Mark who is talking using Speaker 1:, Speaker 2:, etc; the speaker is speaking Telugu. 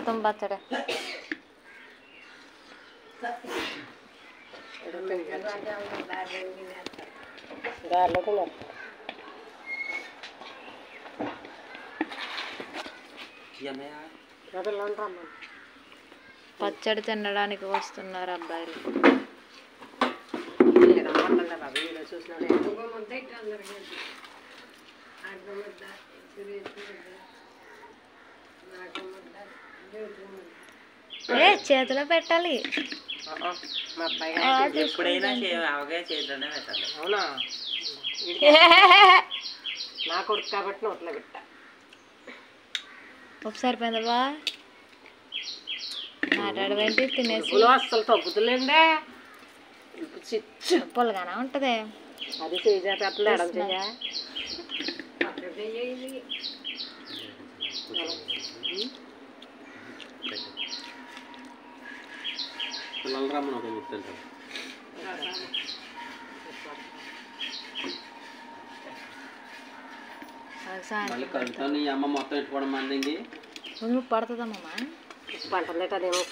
Speaker 1: మొత్తం పచ్చడి పచ్చడి తినడానికి వస్తున్నారు అబ్బాయిలు. ఏ చేతిలో పెట్టాలి.
Speaker 2: ఎప్పుడైనా అవగా చేతిలోనే పెట్టాలి. అవునా? నా కొడుకు కాబట్టి నోట్లో పెట్టా.
Speaker 1: ఒకసారి పెద్దవా మాట్లాడవేంటి తినేసి
Speaker 2: అసలు తగ్గుతులేండే
Speaker 1: పుల్లగానే ఉంటది.
Speaker 2: అది చేసేటప్పుడు ఎడం చెయ్య పిల్లలు రమ్మని ఒక ముట్టుంటారు. మళ్ళీ కలుపుతాను ఈ అమ్మ మొత్తం ఎట్టుకోవడం మంది
Speaker 1: నువ్వు పడుతుందమ్మా
Speaker 2: పంటలేటదేమో